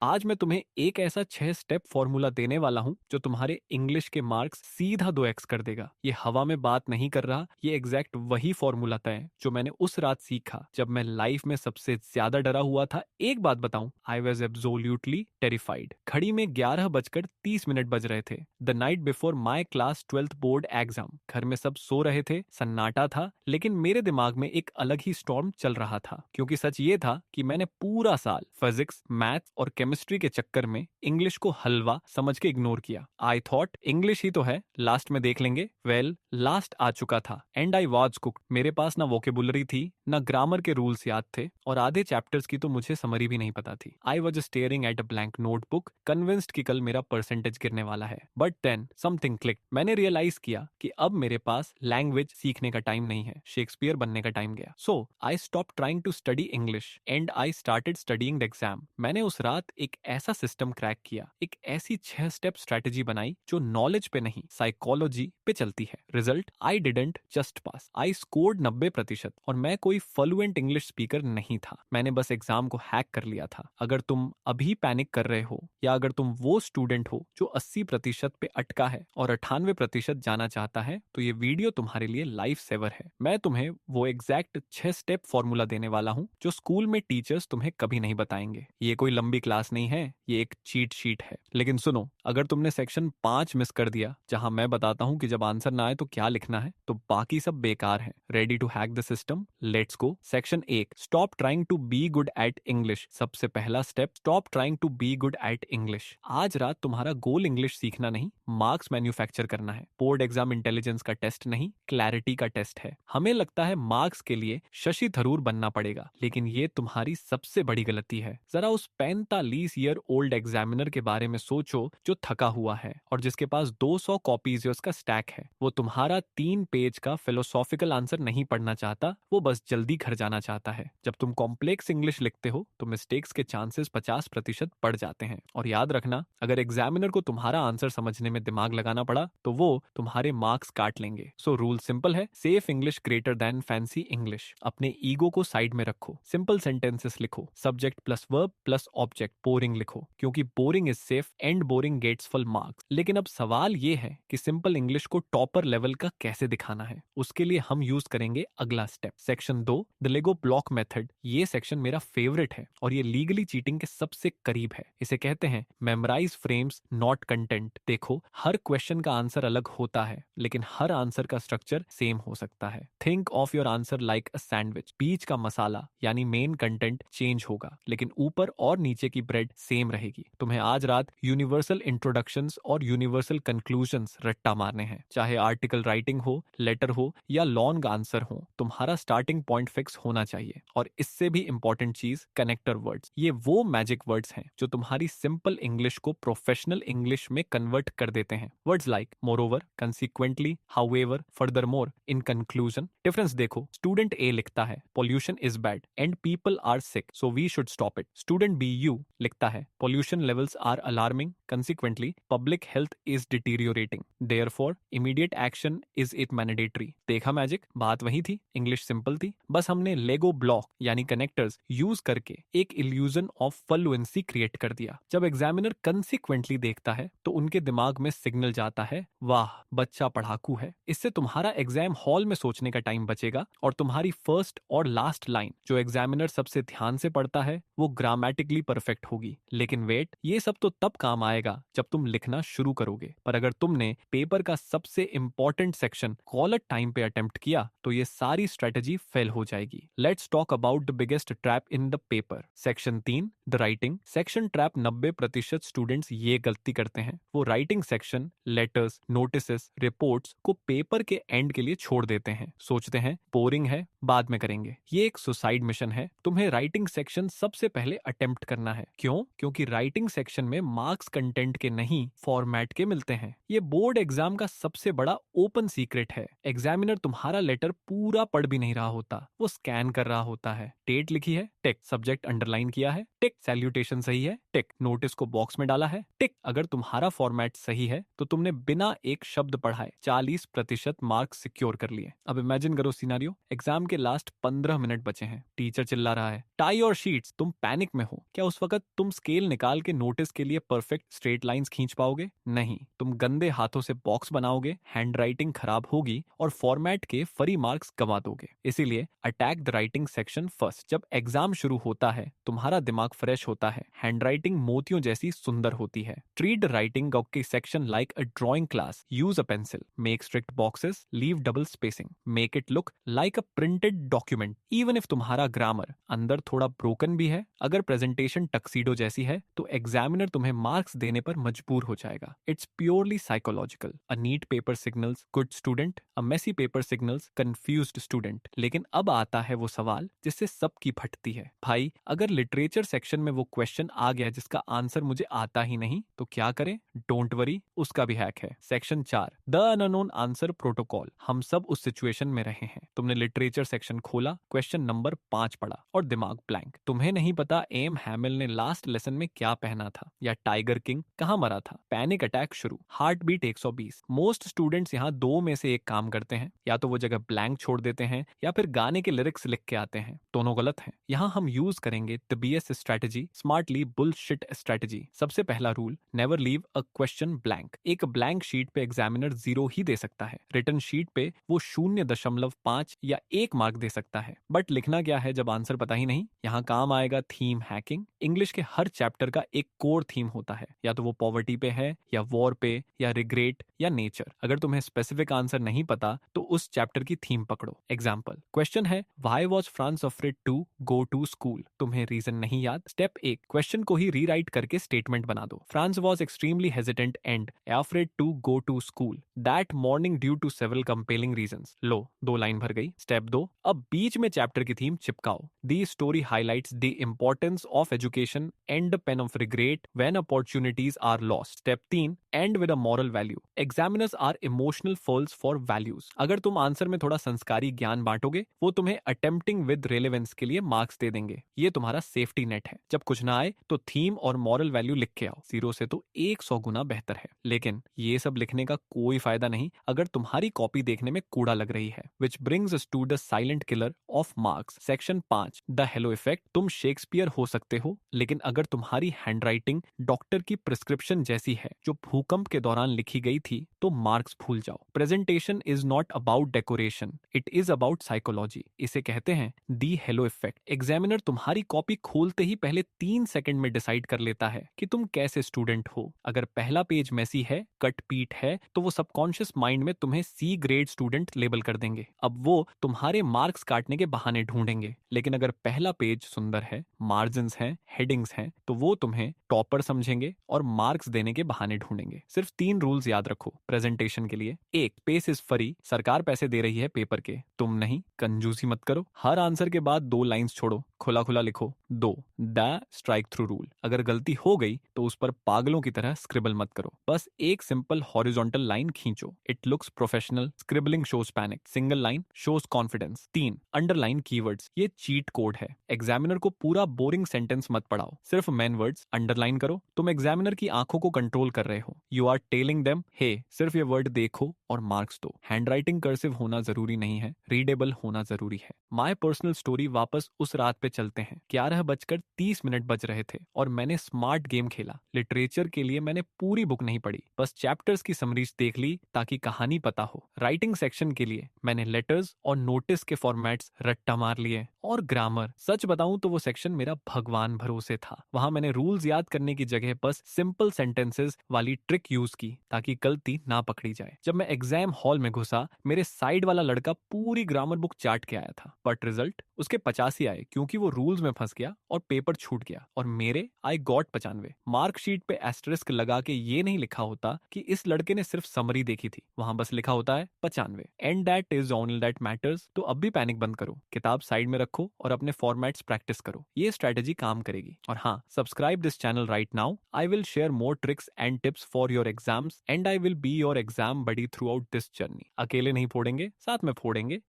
आज मैं तुम्हें एक ऐसा 6 स्टेप फॉर्मूला देने वाला हूं जो तुम्हारे इंग्लिश के मार्क्स सीधा 2x कर देगा। ये हवा में बात नहीं कर रहा, ये एग्जैक्ट वही फॉर्मूला है जो मैंने उस रात सीखा जब मैं लाइफ में सबसे ज्यादा डरा हुआ था। एक बात बताऊं, आई वॉज एब्सोल्युटली टेरिफाइड। घड़ी में 11:30 बज रहे थे। The night before my class 12th board exam. घर में सब सो रहे थे, सन्नाटा था, लेकिन मेरे दिमाग में एक अलग ही स्टॉर्म चल रहा था। क्योंकि सच ये था कि मैंने पूरा साल फिजिक्स, मैथ्स और केमिस्ट्री के चक्कर में इंग्लिश को हलवा समझ के इग्नोर किया। आई थॉट इंग्लिश ही तो है, लास्ट में देख लेंगे। वेल, लास्ट आ चुका था एंड आई वॉज कुक्ड। मेरे पास ना वोकेबुलरी थी, ना ग्रामर के रूल्स याद थे, और आधे चैप्टर्स की तो मुझे समरी भी नहीं पता थी। I was staring at a blank notebook, convinced कि कल मेरा परसेंटेज गिरने वाला है। But then something click. मैंने रियलाइज किया कि अब मेरे पास लैंग्वेज सीखने का टाइम नहीं है, शेक्सपियर बनने का टाइम गया। So I stop trying to study English and I started studying the exam. मैंने उस रात एक ऐसा सिस्टम क्रैक किया, एक ऐसी 6 स्टेप स्ट्रेटेजी बनाई जो नॉलेज पे नहीं, साइकोलॉजी पे चलती है। Result, I didn't just pass, I scored 90%। और मैं कोई फ्लुएंट इंग्लिश स्पीकर नहीं था, मैंने बस एग्जाम को हैक कर लिया था। अगर तुम अभी पैनिक कर रहे हो, या अगर तुम वो स्टूडेंट हो जो 80% पे अटका है और 98% जाना चाहता है, तो ये वीडियो तुम्हारे लिए लाइफ सेवर है। मैं तुम्हें वो एग्जैक्ट 6 स्टेप फॉर्मूला देने वाला हूँ जो स्कूल में टीचर्स तुम्हें कभी नहीं बताएंगे। ये कोई लंबी क्लास नहीं है, ये एक चीट शीट है। लेकिन सुनो, अगर तुमने सेक्शन 5 मिस कर दिया, जहां मैं बताता हूं कि जब आंसर ना आए तो क्या लिखना है, तो बाकी सब बेकार है। Ready to hack the system? Let's go. Section 1, stop trying to be good at English. सबसे पहला step, stop trying to be good at English. आज रात तुम्हारा गोल इंग्लिश सीखना नहीं, मार्क्स मैन्युफैक्चर करना है। बोर्ड एग्जाम इंटेलिजेंस का टेस्ट नहीं, क्लैरिटी का टेस्ट है। हमें लगता है मार्क्स के लिए शशि थरूर बनना पड़ेगा, लेकिन ये तुम्हारी सबसे बड़ी गलती है। जरा उस 45 ईयर ओल्ड एग्जामिनर के बारे में सोचो जो थका हुआ है और जिसके पास 200 कॉपीज का स्टैक है। वो तुम्हारा 3 पेज का फिलोसॉफिकल आंसर नहीं पढ़ना चाहता, वो बस जल्दी घर जाना चाहता है। जब तुम कॉम्प्लेक्स इंग्लिश लिखते हो तो मिस्टेक्स के चांसेस 50% बढ़ जाते हैं। और याद रखना, अगर एग्जामिनर को तुम्हारा आंसर समझने में दिमाग लगाना पड़ा तो वो तुम्हारे मार्क्स काट लेंगे। सो रूल सिंपल है, safe English greater than fancy English. अपने ईगो को साइड में रखो, सिंपल सेंटेंसेस लिखो, subject plus verb plus object. Boring लिखो, क्योंकि boring is safe and boring gets full marks. लेकिन अब सवाल ये है कि सिंपल इंग्लिश को टॉपर लेवल का कैसे दिखाना है। उसके लिए हम यूज करेंगे अगला step, section 2, the Lego block method. ये सेक्शन मेरा फेवरेट है और ये लीगली चीटिंग के सबसे करीब है। इसे कहते हैं मेमोराइज फ्रेम्स नॉट कंटेंट। देखो, हर क्वेश्चन का आंसर अलग होता है, लेकिन हर आंसर का स्ट्रक्चर सेम हो सकता है। Think of your answer like a sandwich. बीच का मसाला यानी मेन कंटेंट चेंज होगा, लेकिन ऊपर और नीचे की ब्रेड सेम रहेगी। तुम्हें आज रात यूनिवर्सल इंट्रोडक्शंस और यूनिवर्सल कंक्लूजन्स रट्टा मारने हैं। चाहे आर्टिकल राइटिंग हो, लेटर हो या लॉन्ग आंसर हो, तुम्हारा स्टार्टिंग पॉइंट फिक्स होना चाहिए। और इससे भी इंपॉर्टेंट चीज, कनेक्टर वर्ड्स। ये वो मैजिक वर्ड्स हैं जो तुम्हारी सिंपल इंग्लिश को प्रोफेशनल इंग्लिश में कन्वर्ट कर देते हैं। Words like moreover, consequently, however, furthermore, in conclusion. Difference देखो, स्टूडेंट ए लिखता है pollution is bad and people are sick so we should stop it. Student B you लिखता है pollution levels are alarming, consequently public health is deteriorating, therefore immediate action is it mandatory. देखा magic, बात वही थी, English simple थी, बस हमने लेगो block यानी कनेक्टर्स यूज करके एक इल्यूजन ऑफ फ्लुएंसी क्रिएट कर दिया। जब एग्जामिनर कंसीक्वेंटली देखता है तो उनके दिमाग में सिग्नल जाता है, वाह बच्चा पढ़ाकू है। इससे तुम्हारा एग्जाम हॉल में सोचने का टाइम बचेगा और तुम्हारी फर्स्ट और लास्ट लाइन जो एग्जामिनर सबसे ध्यान से पढ़ता है वो ग्रामेटिकली परफेक्ट होगी। लेकिन वेट, ये सब तो तब काम आएगा जब तुम लिखना शुरू करोगे। पर अगर तुमने पेपर का सबसे इंपॉर्टेंट सेक्शन कॉलर टाइम पे अटेम्प्ट किया तो ये सारी स्ट्रेटेजी फेल हो जाएगी। Let's talk about the biggest trap in the paper. Section 3, the writing section trap. 90% students ये गलती करते हैं, वो writing section, letters, notices, reports को पेपर के एंड के लिए छोड़ देते हैं। सोचते हैं बोरिंग है, बाद में करेंगे। ये एक सुसाइड मिशन है। तुम्हें राइटिंग सेक्शन सबसे पहले अटेम्प्ट करना है। क्यों? क्योंकि राइटिंग सेक्शन में मार्क्स कंटेंट के नहीं, फॉर्मेट के मिलते हैं। ये बोर्ड एग्जाम का सबसे बड़ा ओपन सीक्रेट है। एग्जामिनर तुम्हारा लेटर पूरा पढ़ भी नहीं रहा होता, वो स्कैन कर रहा होता है। डेट लिखी है, टिक। सब्जेक्ट अंडरलाइन किया है, टिक। सैल्यूटेशन सही है, टिक। नोटिस को बॉक्स में डाला है, टिक। अगर तुम्हारा फॉर्मेट सही है तो तुमने बिना एक शब्द पढ़ाए 40% मार्क्स सिक्योर कर लिए। अब इमेजिन करो सिनेरियो, एग्जाम के लास्ट 15 मिनट बचे हैं, टीचर चिल्ला रहा है टाई और शीट्स। तुम पैनिक में हो। क्या उस वक्त तुम स्केल निकाल के नोटिस के लिए परफेक्ट स्ट्रेट लाइंस खींच पाओगे? नहीं। तुम गंदे हाथों से बॉक्स बनाओगे, हैंडराइटिंग खराब होगी और फॉर्मेट के फरी मार्क्स गंवा दोगे। इसीलिए attack the writing section first. जब एग्जाम शुरू होता है तुम्हारा दिमाग फ्रेश होता है, हैंडराइटिंग मोतियों जैसी सुंदर होती है। ट्रीट द राइटिंग के section like a drawing class. Use a pencil, make strict boxes, leave double spacing, make it look like a printed document. Even if तुम्हारा ग्रामर अंदर थोड़ा ब्रोकन भी है, अगर प्रेजेंटेशन टक्सीडो जैसी है तो एग्जामिनर तुम्हें मार्क्स देने पर मजबूर हो जाएगा। It's purely psychological. A neat paper signals good student, a messy paper signals confused student. लेकिन अब आता है वो सवाल जिससे सबकी फटती है। भाई, अगर लिटरेचर सेक्शन में वो क्वेश्चन आ गया जिसका आंसर मुझे आता ही नहीं तो क्या करें? डोंट वरी, उसका भी हैक है। Section 4, the unknown answer protocol. हम सब उस सिचुएशन में रहे हैं। तुमने लिटरेचर सेक्शन खोला, क्वेश्चन नंबर 5 पढ़ा और दिमाग ब्लैंक। तुम्हें नहीं पता एम हैमिल ने लास्ट लेसन में क्या पहना था या टाइगर किंग कहां मरा था। पैनिक अटैक शुरू, हार्ट बीट 120। मोस्ट स्टूडेंट्स यहाँ दो में से एक काम करते हैं, या तो वो जगह ब्लैंक छोड़ देते हैं या फिर गाने के लिरिक्स लिख के आते हैं। दोनों गलत हैं। यहाँ हम यूज करेंगे the BS strategy, smartly bullshit strategy. सबसे पहला rule, never leave a question blank. एक ब्लैंक शीट पे एग्जामिनर 0 ही दे सकता है। रिटन शीट पे वो 0.5 या 1 मार्क दे सकता है। बट लिखना क्या है जब आंसर पता ही नहीं? यहाँ काम आएगा थीम हैकिंग। इंग्लिश के हर चैप्टर का एक कोर थीम होता है, या तो वो पॉवर्टी पे है या वॉर पे या रिग्रेट या नेचर। अगर तुम्हें स्पेसिफिक आंसर नहीं पता तो उस चैप्टर की थीम पकड़ो। एग्जाम्पल, क्वेश्चन है why was France afraid to go to school. तुम्हें रीजन नहीं याद? स्टेप 1, क्वेश्चन को ही रीराइट करके स्टेटमेंट बना दो। France was extremely hesitant and afraid to go to school that morning due to several compelling reasons. लो, 2 line भर गई। स्टेप 2, अब बीच में चैप्टर की थीम चिपकाओ। The story highlights the importance of education and the pain of regret when opportunities are lost. Step 3, end with a moral value. Examiners are emotional fools for values. अगर तुम answer में थोड़ा संस्कारी ज्ञान बांटोगे, वो तुम्हें अटेम्प्टिंग विद रेलेवेंस के लिए मार्क्स दे देंगे। ये तुम्हारा सेफ्टी नेट है। जब कुछ ना आए तो थीम और मॉरल वैल्यू लिख के आओ। 0 से तो 100 गुना बेहतर है। लेकिन ये सब लिखने का कोई फायदा नहीं अगर तुम्हारी कॉपी देखने में कूड़ा लग रही है। Which brings us to the silent killer of marks. Section 5, the halo effect. तुम शेक्सपियर हो सकते हो, लेकिन अगर तुम्हारी हैंडराइटिंग डॉक्टर की प्रिस्क्रिप्शन जैसी है जो भूकंप के दौरान लिखी गई थी तो मार्क्स भूल जाओ। Presentation is not about decoration, it is about psychology. इसे कहते हैं दी हेलो इफेक्ट। एग्जामिनर तुम्हारी कॉपी खोलते ही पहले 3 सेकंड में डिसाइड कर लेता है कि तुम कैसे स्टूडेंट हो। अगर पहला पेज मेसी है, कट पीट है, तो वो सबकॉन्शियस माइंड में तुम्हें सी ग्रेड स्टूडेंट लेबल कर देंगे। अब वो तुम्हारे मार्क्स काटने के बहाने ढूंढेंगे। लेकिन अगर पहला पेज सुंदर है, मार्जिन्स हैं, हेडिंग्स हैं, तो वो तुम्हें टॉपर समझेंगे और मार्क्स देने के बहाने ढूंढेंगे। सिर्फ 3 रूल्स याद रखो प्रेजेंटेशन के लिए। 1, स्पेस इज फ्री। सरकार पैसे दे रही है पेपर के, तुम नहीं। कंजूसी मत करो। हर आंसर के बाद 2 लाइंस छोड़ो, खुला खुला लिखो। 2, द स्ट्राइक थ्रू रूल। अगर गलती हो गई तो उस पर पागलों की तरह स्क्रिबल मत करो। बस एक सिंपल हॉरिजॉन्टल लाइन खींचो। It looks professional. Scribbling shows panic. Single line shows confidence. 3, underline keywords. ये चीट कोड है। एग्जामिनर को पूरा बोरिंग सेंटेंस मत पढ़ाओ, सिर्फ मेन वर्ड्स अंडरलाइन करो। तुम एग्जामिनर की आंखों को कंट्रोल कर रहे हो। यू आर टेलिंग देम, हे सिर्फ ये वर्ड देखो और मार्क्स दो। हैंडराइटिंग कर्सिव होना जरूरी नहीं है, रीडेबल होना जरूरी है। My personal story. वापस उस रात पे चलते हैं। 11:30 बज रहे थे और मैंने स्मार्ट गेम खेला। लिटरेचर के लिए मैंने पूरी बुक नहीं पढ़ी, बस चैप्टर्स की समरीज देख ली ताकि कहानी पता हो। राइटिंग सेक्शन के लिए मैंने लेटर्स और नोटिस के फॉर्मेट्स रट्टा मार लिए। और ग्रामर, सच बताऊं तो वो सेक्शन मेरा भगवान भरोसे था। वहां मैंने रूल्स याद करने की जगह बस सिंपल सेंटेंसेस वाली ट्रिक यूज की ताकि गलती ना पकड़ी जाए। जब मैं एग्जाम हॉल में घुसा, मेरे साइड वाला लड़का पूरी ग्रामर बुक चाट के आया था, बट रिजल्ट उसके 85 आए क्योंकि वो रूल्स में फंस गया और पेपर छूट गया। और मेरे आई गॉट 95। मार्कशीट पे एस्टरिस्क लगा के ये नहीं लिखा होता कि इस लड़के ने सिर्फ समरी देखी थी, वहां बस लिखा होता है 95 and that is only that matters. तो अब भी पैनिक बंद करो, किताब साइड में रखो और अपने फॉर्मेट्स प्रैक्टिस करो। ये स्ट्रेटेजी काम करेगी। और हाँ, subscribe this channel right now. I will share more tricks and tips for your exams and I will be your exam buddy throughout this journey. अकेले नहीं फोड़ेंगे, साथ में फोड़ेंगे।